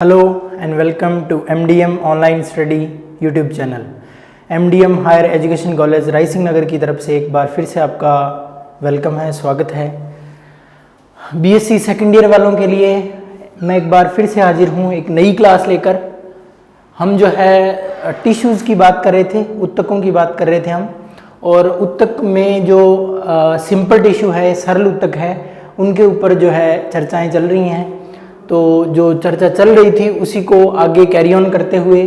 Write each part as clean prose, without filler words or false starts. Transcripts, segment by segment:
Hello and welcome to MDM online study YouTube channel. MDM higher education college Raisingh Nagar की तरफ से एक बार फिर से आपका वेलकम है, स्वागत है। BSc सेकेंड ईयर वालों के लिए मैं एक बार फिर से हाजिर हूँ एक नई क्लास लेकर। हम जो है टिश्यूज़ की बात कर रहे थे, उत्तकों की बात कर रहे थे हम, और उत्तक में जो सिंपल टिश्यू है, सरल उत्तक है, उनके ऊपर जो है चर्चाएँ चल रही हैं। तो जो चर्चा चल रही थी उसी को आगे कैरी ऑन करते हुए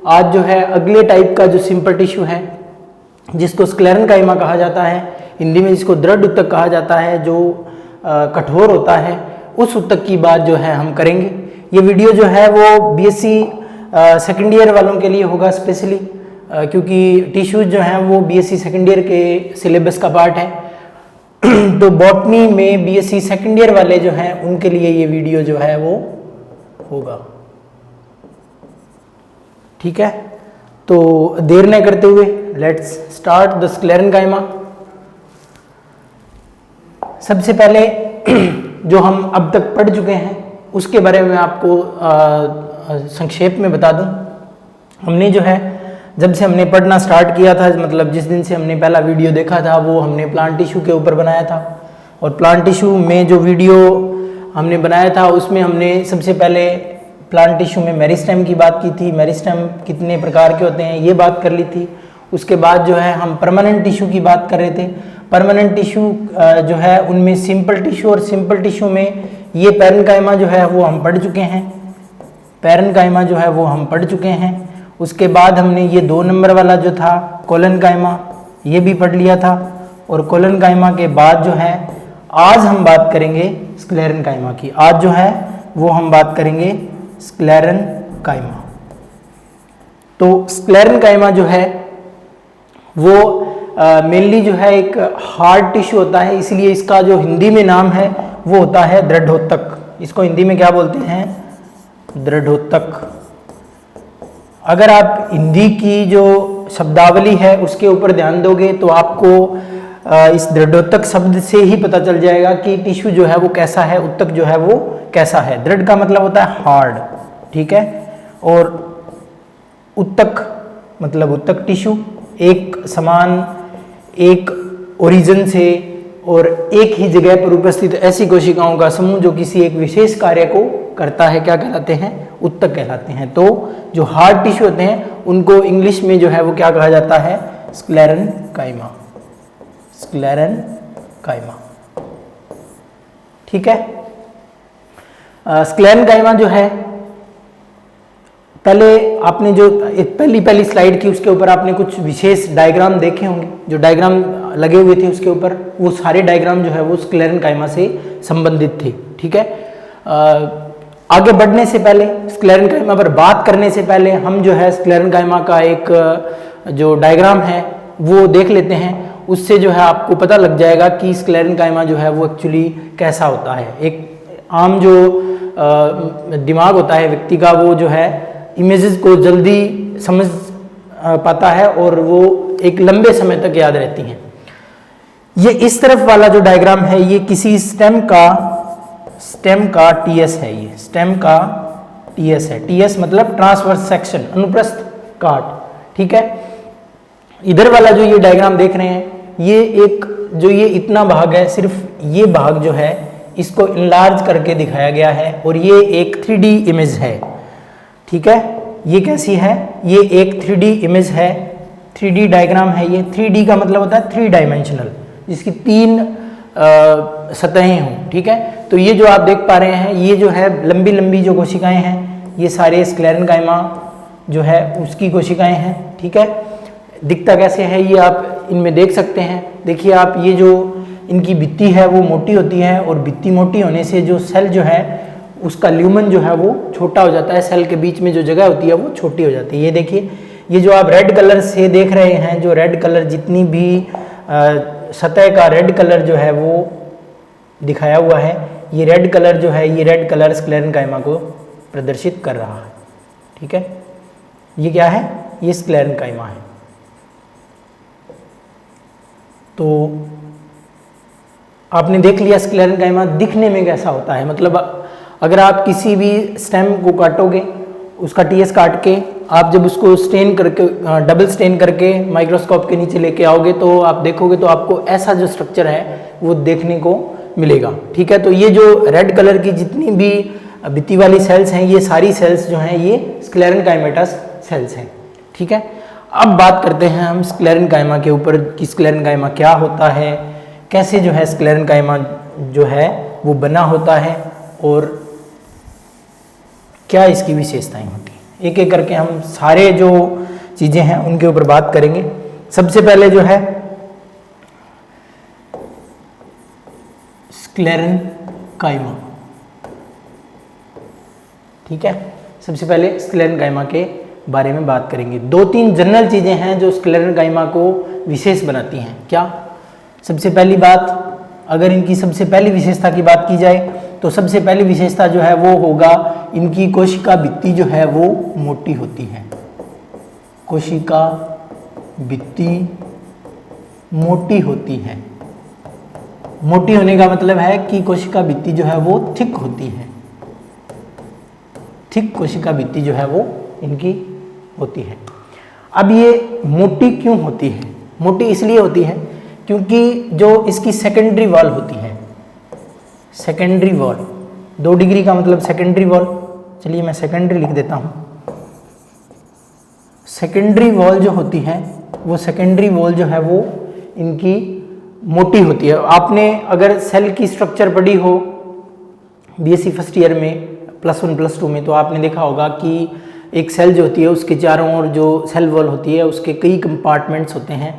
आज जो है अगले टाइप का जो सिंपल टिश्यू है, जिसको स्क्लेरेन्काइमा कहा जाता है, हिंदी में जिसको दृढ़ उत्तक कहा जाता है, जो कठोर होता है, उस उत्तक की बात जो है हम करेंगे। ये वीडियो जो है वो BSc सेकेंड ईयर वालों के लिए होगा स्पेशली, क्योंकि टिश्यूज जो हैं वो BSc सेकेंड ईयर के सिलेबस का पार्ट है। तो बॉटनी में BSc सेकेंड ईयर वाले जो हैं उनके लिए ये वीडियो जो है वो होगा, ठीक है। तो देर न करते हुए लेट्स स्टार्ट द स्क्लेरेन्काइमा। सबसे पहले जो हम अब तक पढ़ चुके हैं उसके बारे में आपको संक्षेप में बता दूं। हमने जो है जब से हमने पढ़ना स्टार्ट किया था, मतलब जिस दिन से हमने पहला वीडियो देखा था, वो हमने प्लांट टिश्यू के ऊपर बनाया था। और प्लांट टिश्यू में जो वीडियो हमने बनाया था उसमें हमने सबसे पहले प्लांट टिश्यू में मेरिस्टेम की बात की थी, मेरिस्टेम कितने प्रकार के होते हैं ये बात कर ली थी। उसके बाद जो है हम परमानेंट टिश्यू की बात कर रहे थे। परमानेंट टिश्यू जो है उनमें सिंपल टिश्यू, और सिंपल टिश्यू में ये पैरेन्काइमा जो है वो हम पढ़ चुके हैं, पैरेन्काइमा जो है वो हम पढ़ चुके हैं। उसके बाद हमने ये 2 नंबर वाला जो था कोलेन्काइमा, ये भी पढ़ लिया था। और कोलेन्काइमा के बाद जो है आज हम बात करेंगे स्क्लेरेन्काइमा की। आज जो है वो हम बात करेंगे स्क्लेरेन्काइमा। तो स्क्लेरेन्काइमा जो है वो मेनली जो है एक हार्ड टिश्यू होता है, इसलिए इसका जो हिंदी में नाम है वो होता है दृढ़ोत्तक। इसको हिंदी में क्या बोलते हैं? दृढ़ोत्तक। अगर आप हिंदी की जो शब्दावली है उसके ऊपर ध्यान दोगे तो आपको इस दृढ़ोत्तक शब्द से ही पता चल जाएगा कि टिश्यू जो है वो कैसा है, उत्तक जो है वो कैसा है। दृढ़ का मतलब होता है हार्ड, ठीक है। और उत्तक मतलब उत्तक टिश्यू एक समान, एक ओरिजिन से और एक ही जगह पर उपस्थित ऐसी कोशिकाओं का समूह जो किसी एक विशेष कार्य को करता है, क्या कहलाते हैं? उत्तक कहलाते हैं। तो जो हार्ड टिश्यू होते हैं उनको इंग्लिश में जो है वो क्या कहा जाता है? स्क्लेरेन्काइमा, स्क्लेरेन्काइमा, ठीक है। स्क्लेरेन्काइमा जो है, पहले आपने जो पहली स्लाइड की उसके ऊपर आपने कुछ विशेष डायग्राम देखे होंगे, जो डायग्राम लगे हुए थे उसके ऊपर, वो सारे डायग्राम जो है वो स्क्लेरेन्काइमा से संबंधित थे, ठीक है। आगे बढ़ने से पहले, स्क्लेरेन्काइमा पर बात करने से पहले हम जो है स्क्लेरेन्काइमा का एक जो डायग्राम है वो देख लेते हैं। उससे जो है आपको पता लग जाएगा कि स्क्लेरेन्काइमा जो है वो एक्चुअली कैसा होता है। एक आम जो दिमाग होता है व्यक्ति का, वो जो है इमेजेस को जल्दी समझ पाता है और वो एक लंबे समय तक याद रहती हैं। ये इस तरफ वाला जो डायग्राम है ये किसी स्टेम का TS है, ये स्टेम का TS है। TS मतलब ट्रांसवर्स सेक्शन, अनुप्रस्थ काट, ठीक है। इधर वाला जो ये डायग्राम देख रहे हैं, ये एक जो ये इतना भाग है, सिर्फ ये भाग जो है इसको इनलार्ज करके दिखाया गया है, और ये एक 3D इमेज है, ठीक है। ये कैसी है? ये एक 3D इमेज है, 3D डायग्राम है ये। 3D का मतलब होता है 3 डायमेंशनल, जिसकी 3 सतहें हों, ठीक है। तो ये जो आप देख पा रहे हैं, ये जो है लंबी लंबी जो कोशिकाएं हैं, ये सारे स्क्लेरेन्काइमा जो है उसकी कोशिकाएं हैं, ठीक है। दिखता कैसे है ये आप इनमें देख सकते हैं। देखिए आप, ये जो इनकी भित्ति है वो मोटी होती है, और भित्ति मोटी होने से जो सेल जो है उसका ल्यूमन जो है वो छोटा हो जाता है, सेल के बीच में जो जगह होती है वो छोटी हो जाती है। ये देखिए, ये जो आप रेड कलर से देख रहे हैं, जो रेड कलर, जितनी भी सतह का रेड कलर जो है वो दिखाया हुआ है, ये रेड कलर जो है, ये रेड कलर स्क्लेरेन्काइमा को प्रदर्शित कर रहा है, ठीक है। ये क्या है? ये स्क्लेरेन्काइमा है। तो आपने देख लिया स्क्लेरेन्काइमा दिखने में कैसा होता है, मतलब अगर आप किसी भी स्टेम को काटोगे, उसका टीएस काट के आप जब उसको स्टेन करके डबल स्टेन करके माइक्रोस्कोप के नीचे लेके आओगे तो आप देखोगे तो आपको ऐसा जो स्ट्रक्चर है वो देखने को मिलेगा। ठीक है, तो ये जो रेड कलर की जितनी भी भित्ति वाली सेल्स हैं, ये सारी सेल्स जो हैं ये स्क्लेरेनकाइमेटस सेल्स हैं। ठीक है, अब बात करते हैं हम स्क्लेरेनकाइमा के ऊपर कि स्क्लेरेनकाइमा क्या होता है, कैसे जो है स्क्लेरेनकाइमा जो है वो बना होता है और क्या इसकी विशेषताएं होती हैं। एक एक करके हम सारे जो चीज़ें हैं उनके ऊपर बात करेंगे। सबसे पहले जो है स्क्लेरेनकाइमा। ठीक है, सबसे पहले स्क्लेरेनकाइमा के बारे में बात करेंगे। दो तीन जनरल चीज़ें हैं जो स्क्लेरेनकाइमा को विशेष बनाती हैं। क्या? सबसे पहली बात, अगर इनकी सबसे पहली विशेषता की बात की जाए तो सबसे पहली विशेषता जो है वो होगा इनकी कोशिका भित्ति जो है वो मोटी होती है। कोशिका भित्ति मोटी होती है। मोटी होने का मतलब है कि कोशिका भित्ति जो है वो थिक होती है। थिक कोशिका भित्ति जो है वो इनकी होती है। अब ये मोटी क्यों होती है? मोटी इसलिए होती है क्योंकि जो इसकी सेकेंडरी वॉल होती है, सेकेंडरी वॉल 2 डिग्री का मतलब सेकेंडरी वॉल, चलिए मैं सेकेंडरी लिख देता हूँ। सेकेंडरी वॉल जो होती है वो सेकेंडरी वॉल जो है वो इनकी मोटी होती है। आपने अगर सेल की स्ट्रक्चर पढ़ी हो बीएससी फर्स्ट ईयर में +1 +2 में, तो आपने देखा होगा कि एक सेल जो होती है उसके चारों ओर जो सेल वॉल होती है उसके कई कंपार्टमेंट्स होते हैं,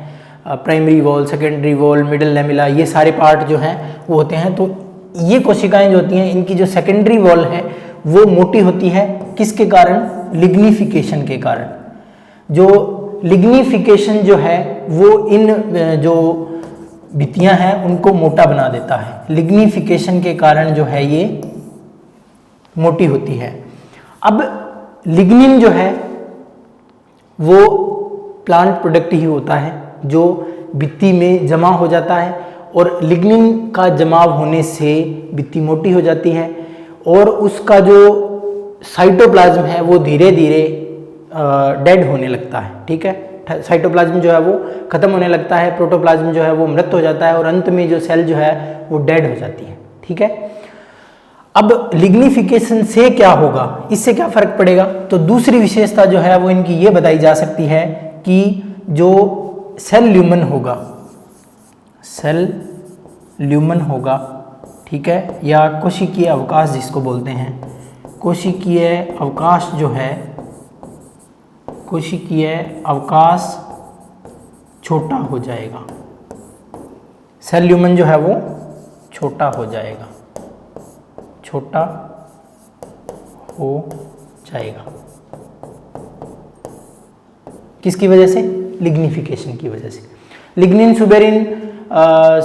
primary wall, secondary wall, middle lamella, ये सारे पार्ट जो हैं वो होते हैं। तो ये कोशिकाएं जो होती हैं इनकी जो सेकेंडरी वॉल है वो मोटी होती है। किसके कारण? लिग्निफिकेशन के कारण। जो लिग्निफिकेशन जो है वो इन जो भित्तियां हैं उनको मोटा बना देता है। लिग्निफिकेशन के कारण जो है ये मोटी होती है। अब लिग्निन जो है वो प्लांट प्रोडक्ट ही होता है जो भित्ति में जमा हो जाता है और लिग्निन का जमाव होने से भित्ति मोटी हो जाती है और उसका जो साइटोप्लाज्म है वो धीरे धीरे डेड होने लगता है। ठीक है, साइटोप्लाज्म जो है वो खत्म होने लगता है, प्रोटोप्लाज्म जो है वो मृत हो जाता है और अंत में जो सेल जो है वो डेड हो जाती है। ठीक है, अब लिग्निफिकेशन से क्या होगा, इससे क्या फर्क पड़ेगा? तो दूसरी विशेषता जो है वो इनकी ये बताई जा सकती है कि जो सेल ल्यूमन होगा, सेल ल्यूमन होगा, ठीक है, या कोशिकीय अवकाश जिसको बोलते हैं, कोशिकीय अवकाश जो है, कोशिकीय अवकाश छोटा हो जाएगा। सेल ल्यूमन जो है वो छोटा हो जाएगा, छोटा हो जाएगा। किसकी वजह से? लिग्निफिकेशन की वजह से। लिग्निन, सुबेरिन,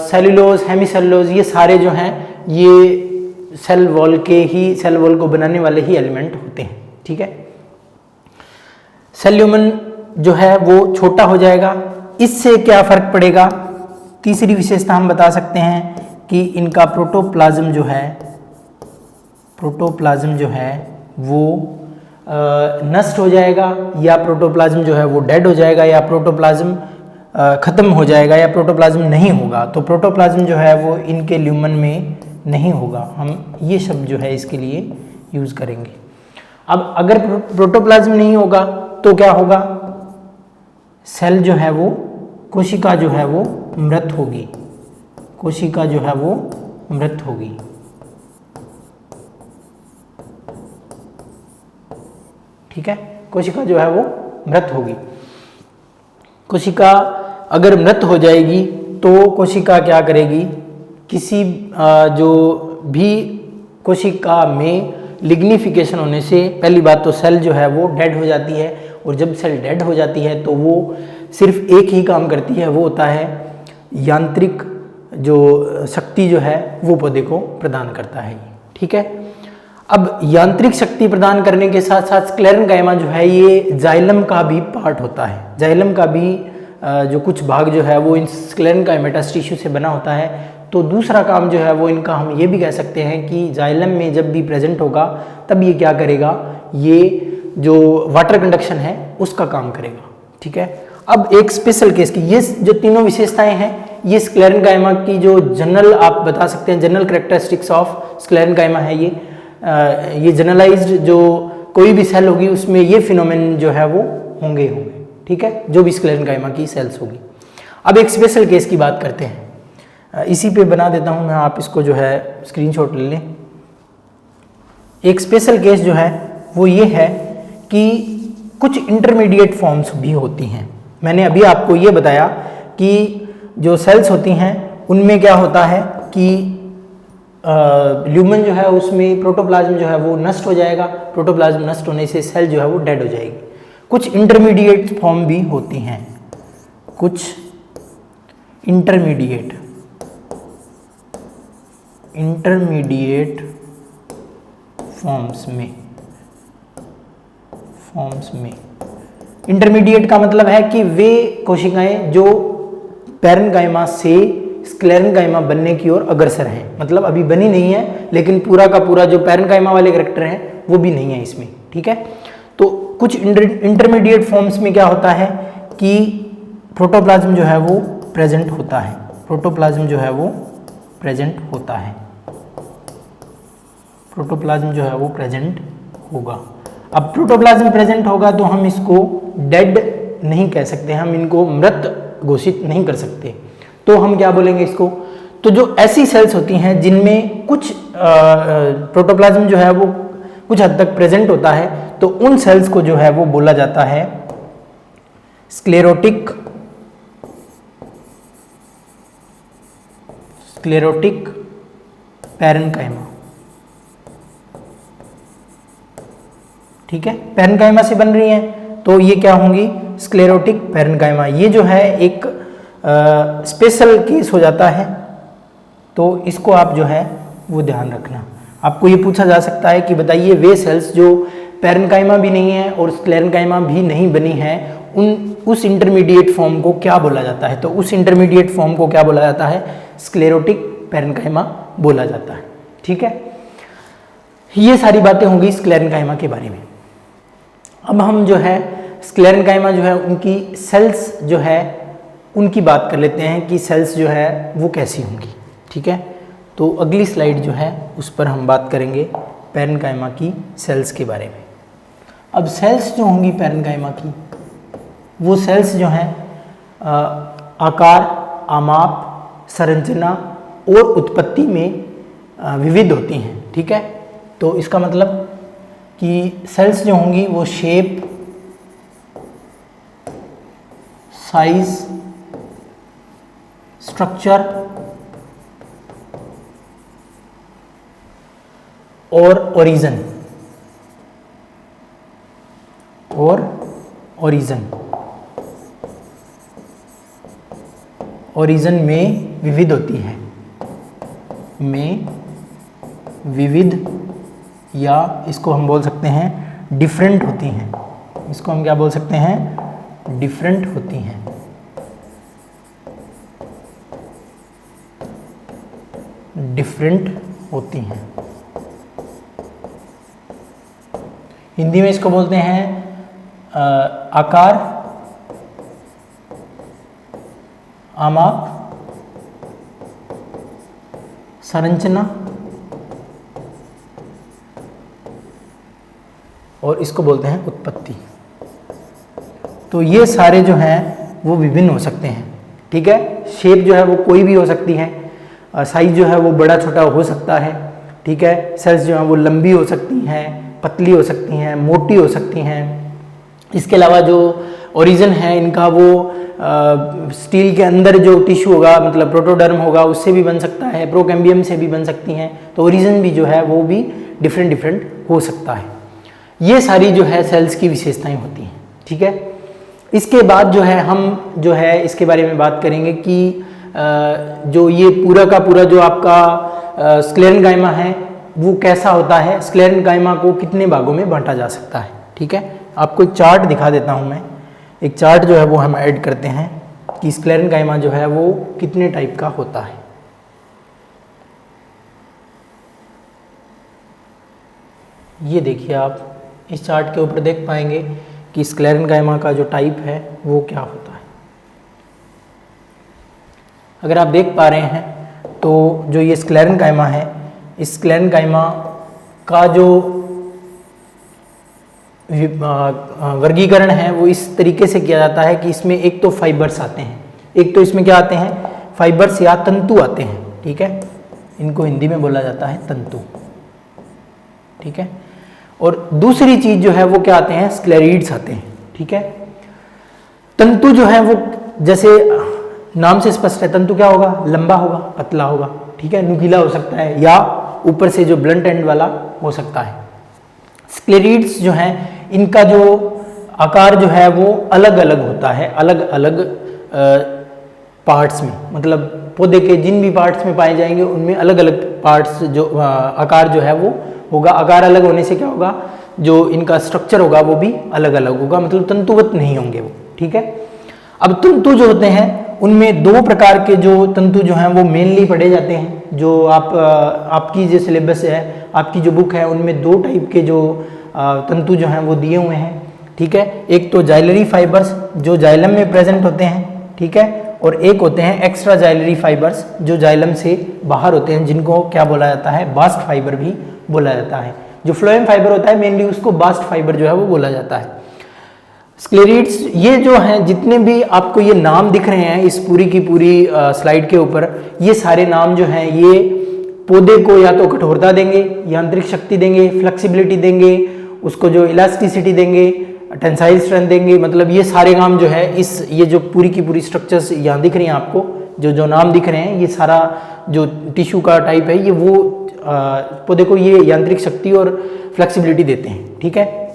सेलुलोज, हेमीसेलुलोज, ये सारे जो हैं ये सेल वॉल के ही, सेल वॉल को बनाने वाले ही एलिमेंट होते हैं। ठीक है, सेल ल्यूमन जो है वो छोटा हो जाएगा। इससे क्या फर्क पड़ेगा? तीसरी विशेषता हम बता सकते हैं कि इनका प्रोटोप्लाज्म जो है, प्रोटोप्लाज्म जो है वो नष्ट हो जाएगा, या प्रोटोप्लाज्म जो है वो डेड हो जाएगा, या प्रोटोप्लाज्म ख़त्म हो जाएगा, या प्रोटोप्लाज्म नहीं होगा। तो प्रोटोप्लाज्म जो है वो इनके ल्यूमन में नहीं होगा। हम ये शब्द जो है इसके लिए यूज़ करेंगे। अब अगर प्रोटोप्लाज्म नहीं होगा तो क्या होगा? सेल जो है वो, कोशिका जो है वो मृत होगी, कोशिका जो है वो मृत होगी। ठीक है, कोशिका जो है वो मृत होगी। कोशिका अगर मृत हो जाएगी तो कोशिका क्या करेगी? किसी जो भी कोशिका में लिग्निफिकेशन होने से पहली बात तो सेल जो है वो डेड हो जाती है, और जब सेल डेड हो जाती है तो वो सिर्फ एक ही काम करती है, वो होता है यांत्रिक जो शक्ति जो है वो पौधे को प्रदान करता है। ठीक है, अब यांत्रिक शक्ति प्रदान करने के साथ साथ स्क्लेरेनकाइमा जो है ये जाइलम का भी पार्ट होता है। जाइलम का भी जो कुछ भाग जो है वो इन स्क्लेरेनकाइमेटस टिश्यू से बना होता है। तो दूसरा काम जो है वो इनका हम ये भी कह सकते हैं कि जाइलम में जब भी प्रेजेंट होगा तब ये क्या करेगा, ये जो वाटर कंडक्शन है उसका काम करेगा। ठीक है, अब एक स्पेशल केस की ये जो तीनों विशेषताएं हैं, ये स्क्लेरेनकाइमा की जो जनरल आप बता सकते हैं, जनरल कैरेक्टरिस्टिक्स ऑफ स्क्लेरेनकाइमा है ये जनरलाइज्ड जो कोई भी सेल होगी उसमें ये फिनोमेन जो है वो होंगे। ठीक है, जो भी स्क्लेरेनकाइमा की सेल्स होगी। अब एक स्पेशल केस की बात करते हैं, इसी पे बना देता हूं मैं, आप इसको जो है स्क्रीनशॉट ले लें। एक स्पेशल केस जो है वो ये है कि कुछ इंटरमीडिएट फॉर्म्स भी होती हैं। मैंने अभी आपको ये बताया कि जो सेल्स होती हैं उनमें क्या होता है कि ल्यूमन जो है उसमें प्रोटोप्लाज्म जो है वो नष्ट हो जाएगा, प्रोटोप्लाज्म नष्ट होने से सेल जो है वो डेड हो जाएगी। कुछ इंटरमीडिएट फॉर्म भी होती हैं, कुछ इंटरमीडिएट फॉर्म्स में इंटरमीडिएट का मतलब है कि वे कोशिकाएं जो पैरेन्काइमा से स्क्लेरेनकाइमा बनने की ओर अग्रसर हैं, मतलब अभी बनी नहीं है लेकिन पूरा का पूरा जो पैरेन्काइमा वाले कैरेक्टर हैं वो भी नहीं है इसमें। ठीक है, तो कुछ इंटरमीडिएट फॉर्म्स में क्या होता है कि प्रोटोप्लाज्म जो है वो प्रेजेंट होता है, प्रोटोप्लाज्म जो है वो प्रेजेंट होता है, प्रोटोप्लाज्म जो है वो प्रेजेंट होगा। अब प्रोटोप्लाज्म प्रेजेंट होगा तो हम इसको डेड नहीं कह सकते, हम इनको मृत घोषित नहीं कर सकते, तो हम क्या बोलेंगे इसको, तो जो ऐसी सेल्स होती हैं जिनमें कुछ प्रोटोप्लाज्म जो है वो कुछ हद तक प्रेजेंट होता है, तो उन सेल्स को जो है वो बोला जाता है स्क्लेरोटिक पैरेन्काइमा। ठीक है, पैरेन्काइमा से बन रही हैं तो ये क्या होंगी, स्क्लेरोटिक पैरेन्काइमा। ये जो है एक स्पेशल केस हो जाता है, तो इसको आप जो है वो ध्यान रखना। आपको ये पूछा जा सकता है कि बताइए वे सेल्स जो पैरेन्काइमा भी नहीं है और स्क्लेरेनकाइमा भी नहीं बनी है, उस इंटरमीडिएट फॉर्म को क्या बोला जाता है, तो उस इंटरमीडिएट फॉर्म को क्या बोला जाता है, स्क्लेरोटिक पैरेन्काइमा बोला जाता है। ठीक है, ये सारी बातें होंगी स्क्लेरेनकाइमा के बारे में। अब हम जो है स्क्लेरेनकाइमा जो है उनकी सेल्स जो है उनकी बात कर लेते हैं कि सेल्स जो है वो कैसी होंगी। ठीक है, तो अगली स्लाइड जो है उस पर हम बात करेंगे पैरेन्काइमा की सेल्स के बारे में। अब सेल्स जो होंगी पैरेन्काइमा की, वो सेल्स जो हैं आकार, आमाप, संरचना और उत्पत्ति में विविध होती हैं। ठीक है, तो इसका मतलब कि सेल्स जो होंगी वो शेप, साइज, स्ट्रक्चर और ओरिजिन में विविध होती है, या इसको हम बोल सकते हैं डिफरेंट होती हैं। इसको हम क्या बोल सकते हैं, डिफरेंट होती हैं। डिफरेंट होती हैं, हिंदी में इसको बोलते हैं आकार, आमाप, संरचना और इसको बोलते हैं उत्पत्ति। तो ये सारे जो हैं वो विभिन्न हो सकते हैं। ठीक है, शेप जो है वो कोई भी हो सकती है, साइज जो है वो बड़ा छोटा हो सकता है। ठीक है, सेल्स जो हैं वो लंबी हो सकती हैं, पतली हो सकती हैं, मोटी हो सकती हैं। इसके अलावा जो ओरिजिन है इनका वो स्टील के अंदर जो टिश्यू होगा, मतलब प्रोटोडर्म होगा, उससे भी बन सकता है, प्रोकैम्बियम से भी बन सकती हैं। तो ओरिजिन भी जो है वो भी डिफरेंट हो सकता है। ये सारी जो है सेल्स की विशेषताएं होती हैं। ठीक है, इसके बाद जो है हम जो है इसके बारे में बात करेंगे कि जो ये पूरा का पूरा जो आपका स्क्लेरेनकाइमा है वो कैसा होता है, स्क्लेरेनकाइमा को कितने भागों में बांटा जा सकता है। ठीक है, आपको एक चार्ट दिखा देता हूँ मैं, एक चार्ट जो है वो हम ऐड करते हैं कि स्क्लेरेनकाइमा जो है वो कितने टाइप का होता है। ये देखिए आप इस चार्ट के ऊपर देख पाएंगे कि स्क्लेरेन्काइमा का जो टाइप है वो क्या होता है। अगर आप देख पा रहे हैं तो जो ये स्क्लेरेन्काइमा है, इस स्क्लेरेन्काइमा का जो वर्गीकरण है वो इस तरीके से किया जाता है कि इसमें एक तो फाइबर्स आते हैं, एक तो इसमें क्या आते हैं, फाइबर्स या तंतु आते हैं, ठीक है, इनको हिंदी में बोला जाता है तंतु, ठीक है। और दूसरी चीज जो है वो क्या आते हैं, स्क्लेरीड्स आते हैं, ठीक है। तंतु जो है वो जैसे नाम से स्पष्ट है, तंतु क्या होगा, लंबा होगा, पतला होगा, ठीक है, नुकीला हो सकता है या ऊपर से जो ब्लंट एंड वाला हो सकता है। स्क्लेरीड्स जो हैं इनका जो आकार जो है वो अलग अलग होता है, अलग अलग पार्ट्स में, मतलब पौधे के जिन भी पार्ट्स में पाए जाएंगे उनमें अलग अलग पार्ट्स जो आकार जो है वो होगा। आकार अलग होने से क्या होगा, जो इनका स्ट्रक्चर होगा वो भी अलग अलग होगा, मतलब तंतुवत नहीं होंगे वो, ठीक है। अब तंतु जो होते हैं उनमें दो प्रकार के जो तंतु जो हैं वो मेनली पढ़े जाते हैं, जो आपकी जो सिलेबस है, आपकी जो बुक है, उनमें दो टाइप के जो तंतु जो हैं वो दिए हुए हैं, ठीक है। एक तो जाइलरी फाइबर्स जो जाइलम में प्रेजेंट होते हैं, ठीक है, और एक होते हैं एक्स्ट्रा जाइलरी फाइबर्स जो जाइलम से बाहर होते हैं, जिनको क्या बोला जाता है, बास्ट फाइबर भी बोला जाता है। जो फ्लोएम फाइबर होता है मेनली उसको बास्ट फाइबर जो है वो बोला जाता है। स्क्लेरीड्स ये जो हैं, जितने भी आपको ये नाम दिख रहे हैं इस पूरी की पूरी स्लाइड के ऊपर, ये सारे नाम जो हैं ये पौधे को या तो कठोरता देंगे, यांत्रिक शक्ति देंगे, फ्लेक्सिबिलिटी देंगे, उसको जो इलास्टिसिटी देंगे, टेंसाइल स्ट्रेंथ देंगे, मतलब ये सारे नाम जो है ये जो पूरी की पूरी स्ट्रक्चर्स यहाँ दिख रही हैं आपको, जो नाम दिख रहे हैं, ये सारा जो टिश्यू का टाइप है ये वो पौधे को ये यांत्रिक शक्ति और फ्लेक्सिबिलिटी देते हैं, ठीक है।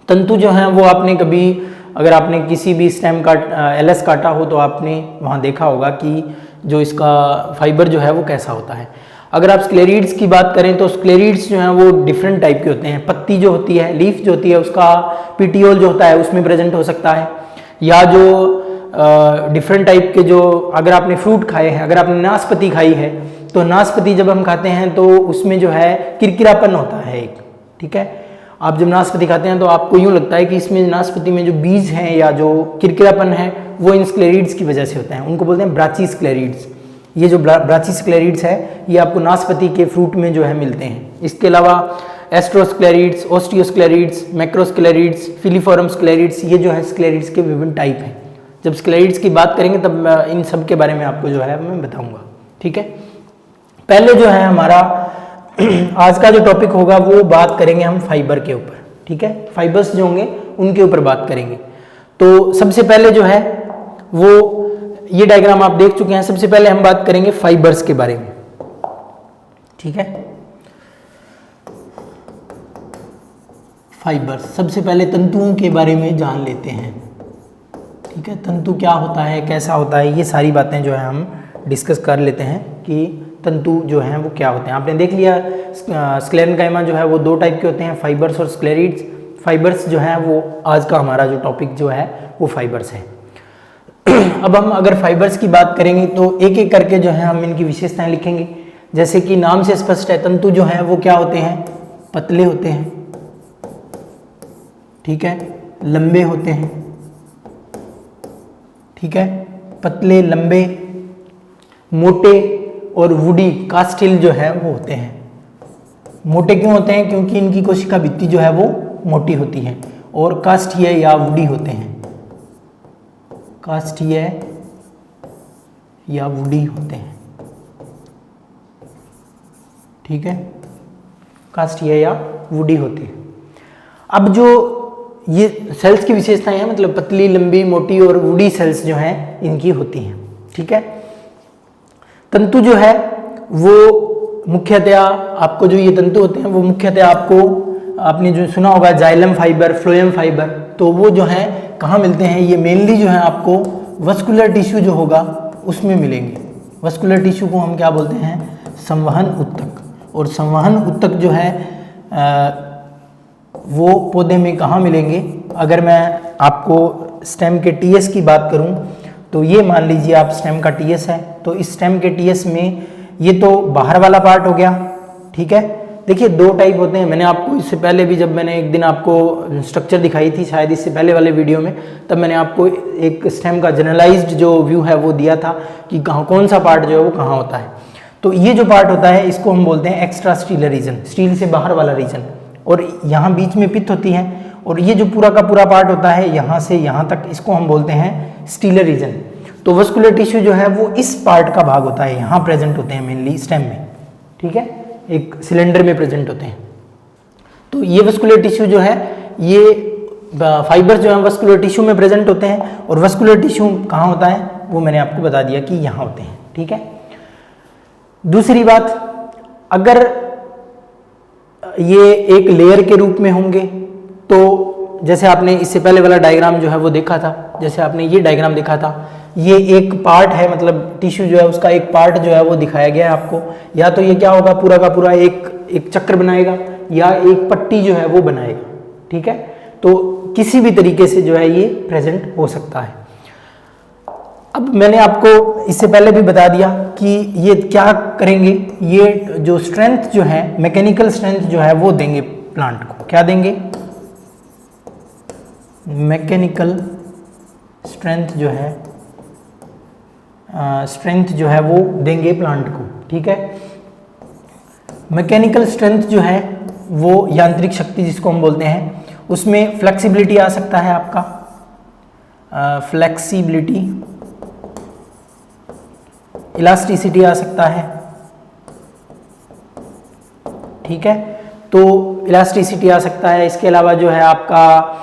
तंतु जो हैं वो आपने कभी, अगर आपने किसी भी स्टेम का एलएस काटा हो तो आपने वहाँ देखा होगा कि जो इसका फाइबर जो है वो कैसा होता है। अगर आप स्क्लेरीड्स की बात करें तो स्क्लेरीड्स जो हैं वो डिफरेंट टाइप के होते हैं। पत्ती जो होती है, लीफ जो होती है, उसका पिटियोल जो होता है उसमें प्रेजेंट हो सकता है, या जो डिफरेंट टाइप के जो, अगर आपने फ्रूट खाए हैं, अगर आपने नाशपाती खाई है तो नाशपाती जब हम खाते हैं तो उसमें जो है किरकिरापन होता है एक, ठीक है। आप जब नाशपाती खाते हैं तो आपको यूँ लगता है कि इसमें नाशपाती में जो बीज हैं या जो किरकिरापन है वो इन स्क्लेरीड्स की वजह से होता है, उनको बोलते हैं ब्राची स्क्लेरीड्स। ये जो ब्राची स्क्लेरीड्स है ये आपको नाशपाती के फ्रूट में जो है मिलते हैं। इसके अलावा एस्ट्रोस्क्लेरीड्स, ओस्टियोस्क्लेरीड्स, मैक्रोस्क्लेरीड्स, फिलीफॉर्म स्क्लेरीड्स, ये जो है स्क्लेरीड्स के विभिन्न टाइप हैं। जब स्क्लेरीड्स की बात करेंगे तब इन सब के बारे में आपको जो है मैं बताऊंगा, ठीक है। पहले जो है हमारा आज का जो टॉपिक होगा वो बात करेंगे हम फाइबर के ऊपर, ठीक है। फाइबर्स जो होंगे उनके ऊपर बात करेंगे। तो सबसे पहले जो है वो ये डायग्राम आप देख चुके हैं। सबसे पहले हम बात करेंगे फाइबर्स के बारे में, ठीक है। फाइबर्स, सबसे पहले तंतुओं के बारे में जान लेते हैं, ठीक है। तंतु क्या होता है, कैसा होता है, ये सारी बातें जो है हम डिस्कस कर लेते हैं कि तंतु जो हैं वो क्या होते हैं। आपने देख लिया स्क्लेरेन्काइमा जो है वो दो टाइप के होते हैं, फाइबर्स और स्क्लेरीड्स। फाइबर्स जो है वो आज का हमारा जो टॉपिक जो है वो फाइबर्स है। अब हम अगर फाइबर्स की बात करेंगे तो एक एक करके जो है हम इनकी विशेषताएं लिखेंगे। जैसे कि नाम से स्पष्ट है, तंतु जो हैं वो क्या होते हैं, पतले होते हैं, ठीक है, लंबे होते हैं, ठीक है, पतले, लंबे, मोटे और वुडी कास्टिल जो है वो होते हैं। मोटे क्यों होते हैं, क्योंकि इनकी कोशिका भित्ति जो है वो मोटी होती है। और कास्टीय या वुडी होते हैं, कास्टीय या वुडी होते हैं, ठीक है, कास्टीय या वुडी होते हैं। अब जो ये सेल्स की विशेषताएं हैं, मतलब पतली, लंबी, मोटी और वुडी सेल्स जो हैं इनकी होती हैं, ठीक है। तंतु जो है वो मुख्यतया आपको, जो ये तंतु होते हैं वो मुख्यतया आपने जो सुना होगा जाइलम फाइबर, फ्लोएम फाइबर, तो वो जो है कहाँ मिलते हैं, ये मेनली जो है आपको वस्कुलर टिश्यू जो होगा उसमें मिलेंगे। वस्कुलर टिश्यू को हम क्या बोलते हैं, संवहन उत्तक। और संवहन उत्तक जो है वो पौधे में कहाँ मिलेंगे, अगर मैं आपको स्टेम के टीएस की बात करूं तो ये मान लीजिए आप स्टेम का टीएस है, तो इस स्टेम के टीएस में ये तो बाहर वाला पार्ट हो गया, ठीक है, देखिए दो टाइप होते हैं। मैंने आपको इससे पहले भी, जब मैंने एक दिन आपको स्ट्रक्चर दिखाई थी शायद इससे पहले वाले वीडियो में, तब मैंने आपको एक स्टेम का जनरलाइज्ड जो व्यू है वो दिया था कि कहाँ कौन सा पार्ट जो है वो कहाँ होता है। तो ये जो पार्ट होता है इसको हम बोलते हैं एक्स्ट्रा स्टीलर रीजन, स्टील से बाहर वाला रीजन, और यहाँ बीच में पित्त होती है, और ये जो पूरा का पूरा पार्ट होता है यहाँ से यहाँ तक, इसको हम बोलते हैं स्टीलर रीजन। तो वस्कुलर टिश्यू जो है वो इस पार्ट का भाग होता है, यहाँ प्रेजेंट होते हैं मेनली स्टेम में, ठीक है, एक सिलेंडर में प्रेजेंट होते हैं। तो ये वस्कुलर टिश्यू जो है, ये फाइबर जो है वस्कुलर टिश्यू में प्रेजेंट होते हैं, और वस्कुलर टिश्यू कहाँ होता है वो मैंने आपको बता दिया कि यहाँ होते हैं, ठीक है। दूसरी बात, अगर ये एक लेयर के रूप में होंगे तो जैसे आपने इससे पहले वाला डायग्राम जो है वो देखा था, जैसे आपने ये डायग्राम देखा था, ये एक पार्ट है, मतलब टिश्यू जो है उसका एक पार्ट जो है वो दिखाया गया है आपको। या तो ये क्या होगा, पूरा का पूरा एक चक्र बनाएगा, या एक पट्टी जो है वो बनाएगा, ठीक है। तो किसी भी तरीके से जो है ये प्रेजेंट हो सकता है। अब मैंने आपको इससे पहले भी बता दिया कि ये क्या करेंगे, ये जो स्ट्रेंथ जो है, मैकेनिकल स्ट्रेंथ जो है वो देंगे प्लांट को। क्या देंगे, मैकेनिकल स्ट्रेंथ जो है, स्ट्रेंथ जो है वो देंगे प्लांट को, ठीक है। मैकेनिकल स्ट्रेंथ जो है वो यांत्रिक शक्ति जिसको हम बोलते हैं, उसमें फ्लेक्सिबिलिटी आ सकता है आपका, फ्लेक्सिबिलिटी, इलास्टिसिटी आ सकता है, ठीक है। तो इलास्टिसिटी आ सकता है, इसके अलावा जो है आपका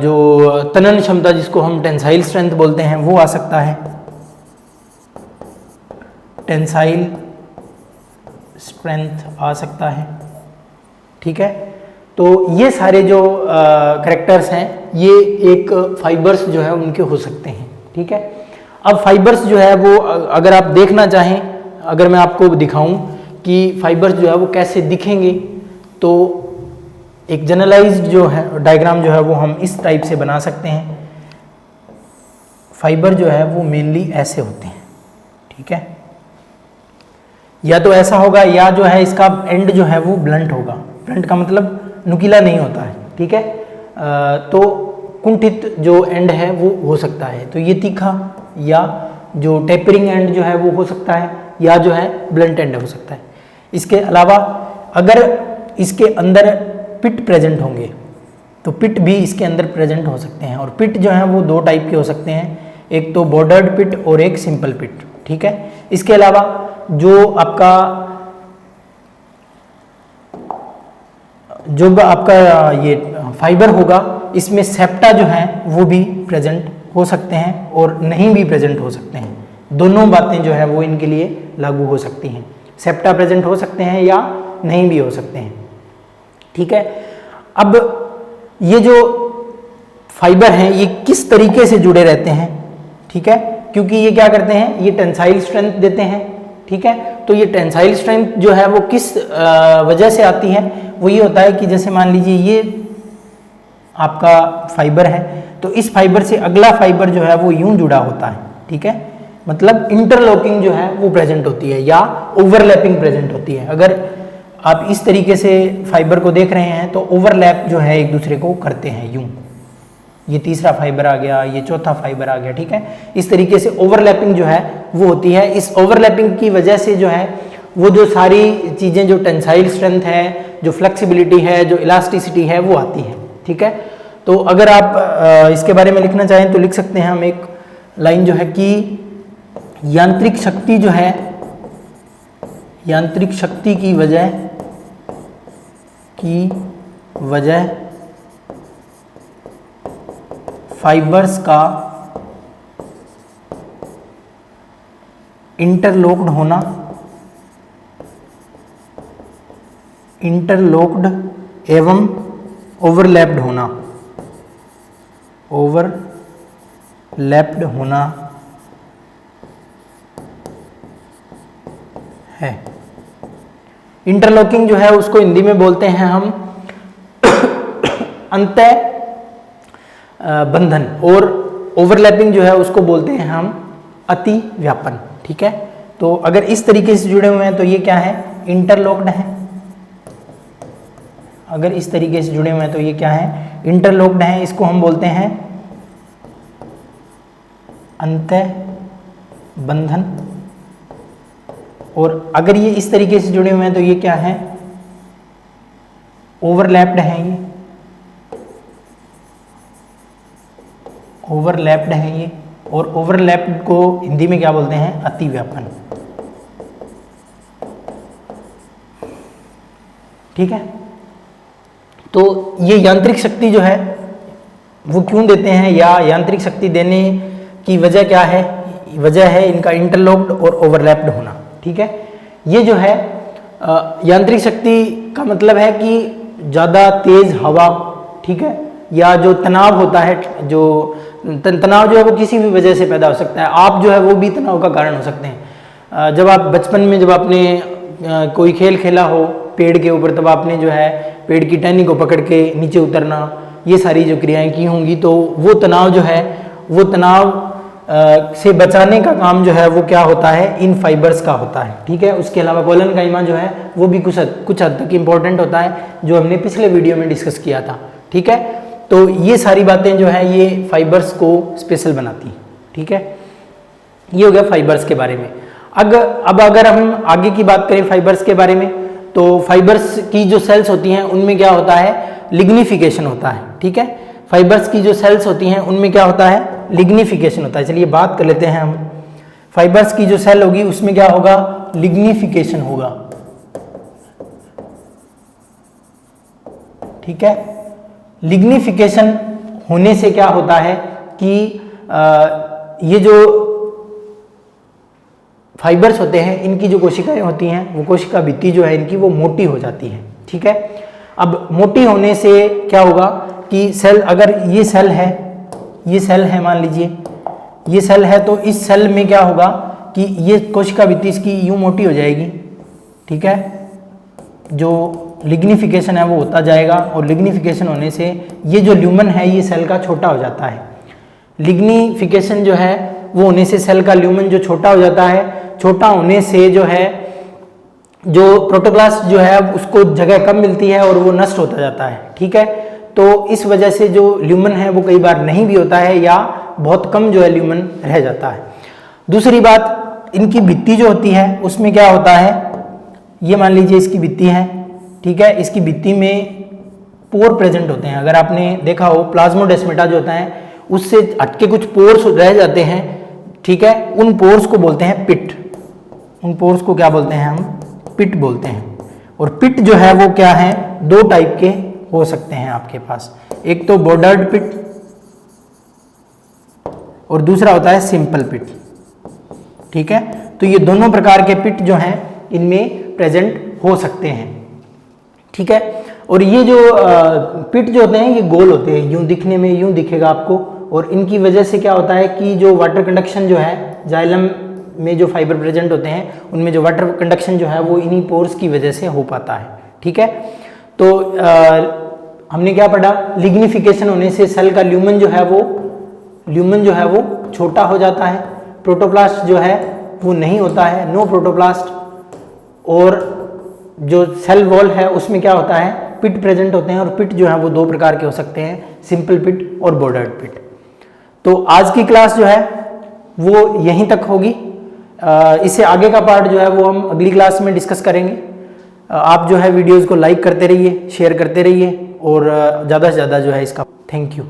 जो तनन क्षमता जिसको हम टेंसाइल स्ट्रेंथ बोलते हैं वो आ सकता है, टेंसाइल स्ट्रेंथ आ सकता है, ठीक है। तो ये सारे जो कैरेक्टर्स हैं ये एक फाइबर्स जो है उनके हो सकते हैं, ठीक है। अब फाइबर्स जो है वो अगर आप देखना चाहें, अगर मैं आपको दिखाऊं कि फाइबर्स जो है वो कैसे दिखेंगे, तो एक जनरलाइज्ड जो है डायग्राम जो है वो हम इस टाइप से बना सकते हैं। फाइबर जो है वो मेनली ऐसे होते हैं, ठीक है, या तो ऐसा होगा, या जो है इसका एंड जो है वो ब्लंट होगा। ब्लंट का मतलब नुकीला नहीं होता है, ठीक है। तो कुंठित जो एंड है वो हो सकता है, तो ये तीखा, या जो टेपरिंग एंड जो है वो हो सकता है, या जो है ब्लंट एंड हो सकता है। इसके अलावा अगर इसके अंदर पिट प्रेजेंट होंगे तो पिट भी इसके अंदर प्रेजेंट हो सकते हैं, और पिट जो है वो दो टाइप के हो सकते हैं, एक तो बॉर्डर्ड पिट और एक सिंपल पिट, ठीक है। इसके अलावा जो आपका ये फाइबर होगा, इसमें सेप्टा जो है वो भी प्रेजेंट हो सकते हैं और नहीं भी प्रेजेंट हो सकते हैं। दोनों बातें जो है वो इनके लिए लागू हो सकती हैं, सेप्टा प्रेजेंट हो सकते हैं या नहीं भी हो सकते हैं, ठीक है। अब ये जो फाइबर हैं ये किस तरीके से जुड़े रहते हैं, ठीक है, क्योंकि ये क्या करते हैं, ये टेंसाइल स्ट्रेंथ देते हैं, ठीक है। तो ये टेंसाइल स्ट्रेंथ जो है वो किस वजह से आती है, वो ये होता है कि जैसे मान लीजिए ये आपका फाइबर है, तो इस फाइबर से अगला फाइबर जो है वो यूं जुड़ा होता है, ठीक है, मतलब इंटरलॉकिंग जो है वो प्रेजेंट होती है या ओवरलैपिंग प्रेजेंट होती है। अगर आप इस तरीके से फाइबर को देख रहे हैं तो ओवरलैप जो है एक दूसरे को करते हैं यूं, ये तीसरा फाइबर आ गया, ये चौथा फाइबर आ गया, ठीक है। इस तरीके से ओवरलैपिंग जो है वो होती है। इस ओवरलैपिंग की वजह से जो है वो जो सारी चीज़ें, जो टेंसाइल स्ट्रेंथ है, जो फ्लेक्सिबिलिटी है, जो इलास्टिसिटी है वो आती है, ठीक है। तो अगर आप इसके बारे में लिखना चाहें तो लिख सकते हैं हम एक लाइन जो है कि यांत्रिक शक्ति जो है, यांत्रिक शक्ति की वजह फाइबर्स का इंटरलॉक्ड एवं ओवरलैप्ड होना है। इंटरलॉकिंग जो है उसको हिंदी में बोलते हैं हम अंतः बंधन, और ओवरलैपिंग जो है उसको बोलते हैं हम अति व्यापन, ठीक है। तो अगर इस तरीके से जुड़े हुए हैं तो ये क्या है, इंटरलॉक्ड है, अगर इस तरीके से जुड़े हुए हैं तो ये क्या है, इंटरलॉक्ड हैं, इसको हम बोलते हैं अंतः बंधन। और अगर ये इस तरीके से जुड़े हुए हैं तो ये क्या है, ओवरलैप्ड हैं, ये ओवरलैप्ड हैं ये। और ओवरलैप्ड को हिंदी में क्या बोलते हैं, अतिव्यापन। ठीक है, तो ये यांत्रिक शक्ति जो है वो क्यों देते हैं, या यांत्रिक शक्ति देने की वजह क्या है, वजह है इनका इंटरलॉक्ड और ओवरलैप्ड होना। ठीक है, ये जो है यांत्रिक शक्ति का मतलब है कि ज़्यादा तेज हवा, ठीक है, या जो तनाव होता है, जो तनाव जो है वो किसी भी वजह से पैदा हो सकता है, आप जो है वो भी तनाव का कारण हो सकते हैं। जब आप बचपन में जब आपने कोई खेल खेला हो पेड़ के ऊपर, तब आपने जो है पेड़ की टहनी को पकड़ के नीचे उतरना, ये सारी जो क्रियाएं की होंगी, तो वो तनाव जो है, वो तनाव से बचाने का काम जो है वो क्या होता है, इन फाइबर्स का होता है। ठीक है, उसके अलावा कोलन काइमा जो है वो भी कुछ हद तक इम्पोर्टेंट होता है, जो हमने पिछले वीडियो में डिस्कस किया था। ठीक है, तो ये सारी बातें जो है ये फाइबर्स को स्पेशल बनाती हैं। ठीक है, ये हो गया फाइबर्स के बारे में। अब अगर हम आगे की बात करें फाइबर्स के बारे में, तो फाइबर्स की जो सेल्स होती हैं उनमें क्या होता है, लिग्निफिकेशन होता है। ठीक है, फाइबर्स की जो सेल्स होती हैं उनमें क्या होता है, लिग्निफिकेशन होता है। चलिए बात कर लेते हैं हम, फाइबर्स की जो सेल होगी उसमें क्या होगा, लिग्निफिकेशन होगा। ठीक है, लिग्निफिकेशन होने से क्या होता है कि ये जो फाइबर्स होते हैं इनकी जो कोशिकाएं होती हैं, वो कोशिका भित्ति जो है इनकी वो मोटी हो जाती है। ठीक है, अब मोटी होने से क्या होगा कि सेल, अगर ये सेल है, ये सेल है, मान लीजिए ये सेल है, तो इस सेल में क्या होगा कि ये कोशिका भित्ति इसकी यूं मोटी हो जाएगी। ठीक है, जो लिग्निफिकेशन है वो होता जाएगा, और लिग्निफिकेशन होने से ये जो ल्यूमन है ये सेल का छोटा हो जाता है। लिग्निफिकेशन जो है वो होने से सेल का ल्यूमन जो छोटा हो जाता है, छोटा होने से जो है जो प्रोटोप्लास्ट जो है उसको जगह कम मिलती है और वो नष्ट होता जाता है। ठीक है, तो इस वजह से जो ल्यूमन है वो कई बार नहीं भी होता है, या बहुत कम जो है ल्यूमन रह जाता है। दूसरी बात, इनकी भित्ति जो होती है उसमें क्या होता है, ये मान लीजिए इसकी भित्ति है। ठीक है, इसकी भित्ति में पोर प्रेजेंट होते हैं। अगर आपने देखा हो प्लाज्मोडेस्माटा जो होता है उससे हटके कुछ पोर्स रह जाते हैं। ठीक है, उन पोर्स को बोलते हैं पिट। उन पोर्स को क्या बोलते हैं, हम पिट बोलते हैं। और पिट जो है वो क्या है, दो टाइप के हो सकते हैं आपके पास, एक तो बॉर्डर्ड पिट और दूसरा होता है सिंपल पिट। ठीक है, तो ये दोनों प्रकार के पिट जो हैं इनमें प्रेजेंट हो सकते हैं। ठीक है, और ये जो पिट जो होते हैं ये गोल होते हैं, यूं दिखने में यूं दिखेगा आपको, और इनकी वजह से क्या होता है कि जो वाटर कंडक्शन जो है जाइलम में जो फाइबर प्रेजेंट होते हैं उनमें जो वाटर कंडक्शन जो है वो इन्हीं पोर्स की वजह से हो पाता है। ठीक है, तो हमने क्या पढ़ा, लिग्निफिकेशन होने से सेल का ल्यूमन जो है वो छोटा हो जाता है, प्रोटोप्लास्ट जो है वो नहीं होता है, नो प्रोटोप्लास्ट। और जो सेल वॉल है उसमें क्या होता है, पिट प्रेजेंट होते हैं, और पिट जो है वो दो प्रकार के हो सकते हैं, सिंपल पिट और बॉर्डर्ड पिट। तो आज की क्लास जो है वो यहीं तक होगी। इससे आगे का पार्ट जो है वो हम अगली क्लास में डिस्कस करेंगे। आप जो है वीडियोस को लाइक करते रहिए, शेयर करते रहिए, और ज़्यादा से ज़्यादा जो है इसका थैंक यू।